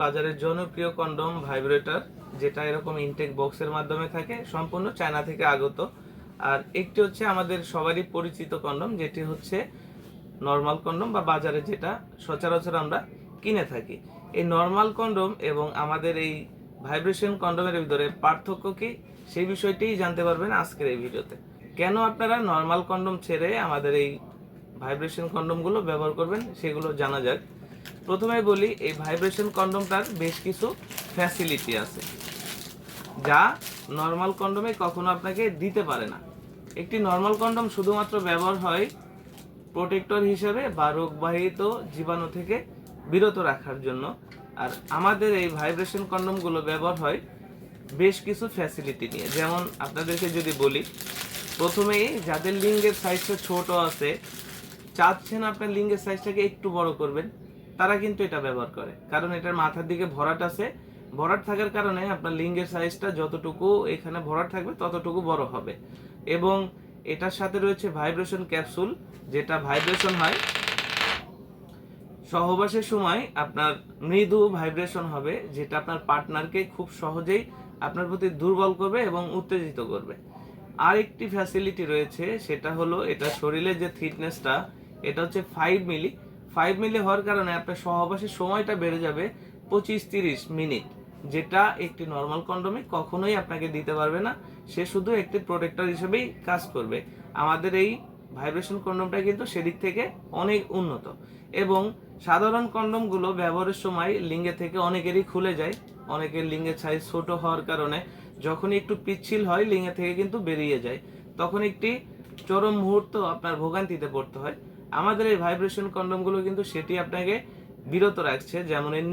বাজারের জনপ্রিয় condom vibrator, যেটা এরকম ইনটেক বক্সের মাধ্যমে থাকে, সম্পূর্ণ চায়না থেকে আগত। আর একটি হচ্ছে আমাদের সবারই পরিচিত কন্ডম, যেটি হচ্ছে নর্মাল কন্ডম বা বাজারে যেটা সচরাচর আমরা কিনে থাকি। এই নর্মাল কন্ডম এবং আমাদের এই ভাইব্রেশন কন্ডমের ভিতরে পার্থক্য কি, সেই বিষয়টিই জানতে পারবেন আজকের এই ভিডিওতে। কেন আপনারা নর্মাল কন্ডম ছেড়ে আমাদের এই ভাইব্রেশন কন্ডমগুলো ব্যবহার করবেন, সেগুলো জানা যাক। প্রথমে বলি, এই ভাইব্রেশন কন্ডমটার বেশ কিছু ফ্যাসিলিটি আছে যা নর্মাল কন্ডমে কখনো আপনাকে দিতে পারে না। একটি নর্মাল কন্ডম শুধুমাত্র ব্যবহার হয় প্রোটেক্টর হিসেবে বা রোগবাহিত জীবাণু থেকে বিরত রাখার জন্য। আর আমাদের এই ভাইব্রেশন কন্ডমগুলো ব্যবহার হয় বেশ কিছু ফ্যাসিলিটি নিয়ে। যেমন আপনাদেরকে যদি বলি, প্রথমেই যাদের লিঙ্গের সাইজটা ছোট আছে, চাচ্ছেন আপনার লিঙ্গের সাইজটাকে একটু বড় করবেন, তারা কিন্তু এটা ব্যবহার করে। কারণ এটার মাথার দিকে ভরাট আছে, ভরাট থাকার কারণে আপনার লিঙ্গের সাইজটা যতটুকু এখানে ভরাট থাকবে ততটুকু বড় হবে। এবং এটার সাথে রয়েছে ভাইব্রেশন ক্যাপসুল, যেটা ভাইব্রেশন হয় সহবাসের সময় আপনার মৃদু ভাইব্রেশন হবে, যেটা আপনার পার্টনারকে খুব সহজেই আপনার প্রতি দুর্বল করবে এবং উত্তেজিত করবে। আরেকটি ফ্যাসিলিটি রয়েছে, সেটা হলো এটা শরীরের যে থিকনেসটা, এটা হচ্ছে 5 মিলি। 5 মিলি হওয়ার কারণে আপনার সহবাসের সময়টা বেড়ে যাবে 25-30 মিনিট, যেটা একটি নর্মাল কন্ডমে কখনোই আপনাকে দিতে পারবে না। সে শুধু একটি প্রোটেক্টর হিসেবেই কাজ করবে। আমাদের এই ভাইব্রেশন কন্ডমটা কিন্তু সেদিক থেকে অনেক উন্নত। এবং সাধারণ কন্ডমগুলো ব্যবহারের সময় লিঙ্গে থেকে অনেকেরই খুলে যায়, অনেকের লিঙ্গের সাইজ ছোট হওয়ার কারণে যখনই একটু পিচ্ছিল হয় লিঙ্গে থেকে কিন্তু বেরিয়ে যায়, তখন একটি চরম মুহূর্ত আপনার ভোগান্তিতে পড়তে হয়। আমাদের এই ভাইব্রেশন কন্ডমগুলো কিন্তু সেটি আপনাকে বিরত রাখছে। যেমন এর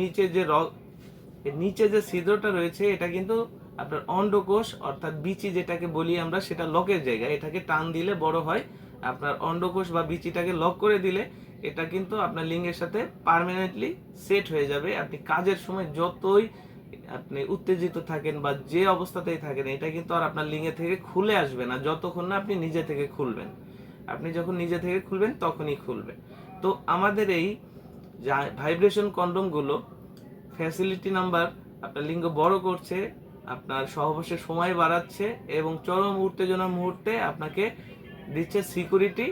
নিচে যে ছিদ্রটা রয়েছে, এটা কিন্তু আপনার অন্ডকোষ অর্থাৎ বিচি যেটাকে বলি আমরা, সেটা লকের জায়গা। এটাকে টান দিলে বড় হয়। আপনার অন্ডকোষ বা বিচিটাকে লক করে দিলে এটা কিন্তু আপনার লিঙ্গের সাথে পার্মানেন্টলি সেট হয়ে যাবে। আপনি কাজের সময় যতই আপনি উত্তেজিত থাকেন বা যে অবস্থাতেই থাকেন, এটা কিন্তু আর আপনার লিঙ্গে থেকে খুলে আসবে না যতক্ষণ না আপনি নিজে থেকে খুলবেন। আপনি যখন নিজে থেকে খুলবেন তখনই খুলবে। তো আমাদের এই ভাইব্রেশন কন্ডমগুলো ফ্যাসিলিটি নাম্বার আপনার লিঙ্গ বড় করছে, আপনার সহবাসের সময় বাড়াচ্ছে এবং চরম উত্তেজনার মুহূর্তে আপনাকে দিচ্ছে সিকিউরিটি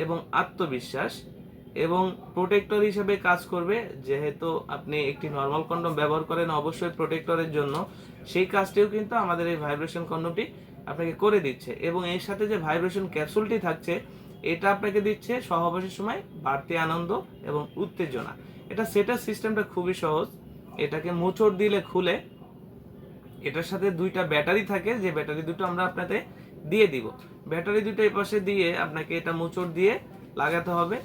এবং আত্মবিশ্বাস, এবং প্রোটেক্টর হিসেবে কাজ করবে। যেহেতু আপনি একটি নর্মাল কন্ডম ব্যবহার করেন অবশ্যই প্রোটেক্টরের জন্য, সেই কাজটিও কিন্তু আমাদের এই ভাইব্রেশন কন্ডমটি আপনাকে করে দিচ্ছে। এবং এর সাথে যে ভাইব্রেশন ক্যাপসুলটি থাকছে, এটা আপনাকে দিচ্ছে সহবাসের সময় বাড়তি আনন্দ এবং উত্তেজনা। এটা সেটার সিস্টেমটা খুবই সহজ। এটাকে মোচড় দিলে খুলে, এটার সাথে দুইটা ব্যাটারি থাকে, যে ব্যাটারি দুটো আমরা আপনাকে দিয়ে দিব। ব্যাটারি দুটো এই পাশে দিয়ে আপনাকে এটা মোচড় দিয়ে লাগাতে হবে।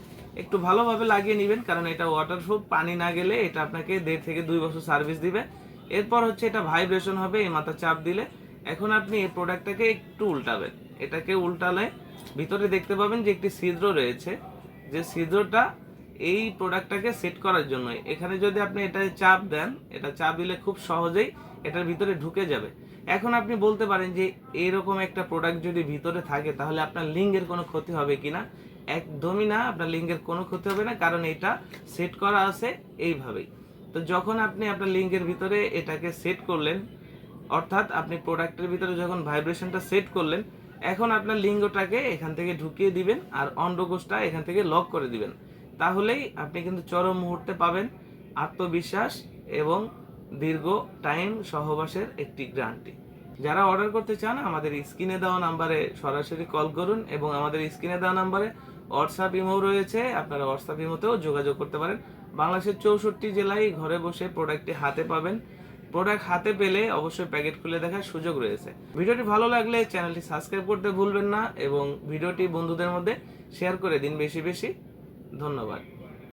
একটু ভালোভাবে লাগিয়ে নেবেন, কারণ এটা ওয়াটারপ্রুফ, পানি না গেলে এটা আপনাকে 1.5 থেকে 2 বছর সার্ভিস দিবে। এরপর হচ্ছে এটা ভাইব্রেশন হবে এই মাথা চাপ দিলে। এখন আপনি এই প্রোডাক্টটাকে একটু উল্টাবেন। এটাকে উল্টালে ভিতরে দেখতে পাবেন যে একটি ছিদ্র রয়েছে, যে ছিদ্রটা এই প্রোডাক্টটাকে সেট করার জন্য। এখানে যদি আপনি এটা চাপ দেন, এটা চাপ দিলে খুব সহজেই এটার ভিতরে ঢুকে যাবে। এখন আপনি বলতে পারেন যে এরকম একটা প্রোডাক্ট যদি ভিতরে থাকে তাহলে আপনার লিঙ্গের কোনো ক্ষতি হবে কিনা। একদমই না, আপনার লিঙ্গের কোনো ক্ষতি হবে না, কারণ এটা সেট করা আছে এইভাবেই। তো যখন আপনি আপনার লিঙ্গের ভিতরে এটাকে সেট করলেন, অর্থাৎ আপনি প্রোডাক্টের ভিতরে যখন ভাইব্রেশনটা সেট করলেন, এখন আপনার লিঙ্গটাকে এখান থেকে ঢুকিয়ে দিবেন আর অন্ডকোষটা এখান থেকে লক করে দিবেন। তাহলেই আপনি কিন্তু চরম মুহূর্তে পাবেন আত্মবিশ্বাস এবং দীর্ঘ টাইম সহবাসের একটি গ্যারান্টি। যারা অর্ডার করতে চান আমাদের স্ক্রিনে দেওয়া নাম্বারে সরাসরি কল করুন, এবং আমাদের স্ক্রিনে দেওয়া নাম্বারে হোয়াটসঅ্যাপ ইমো রয়েছে, আপনারা হোয়াটসঅ্যাপ ইমোতেও যোগাযোগ করতে পারেন। বাংলাদেশের 64 জেলায় ঘরে বসে প্রোডাক্টটি হাতে পাবেন। প্রোডাক্ট হাতে পেলে অবশ্যই প্যাকেট খুলে দেখার সুযোগ রয়েছে। ভিডিওটি ভালো লাগলে চ্যানেলটি সাবস্ক্রাইব করতে ভুলবেন না, এবং ভিডিওটি বন্ধুদের মধ্যে শেয়ার করে দিন বেশি বেশি। ধন্যবাদ।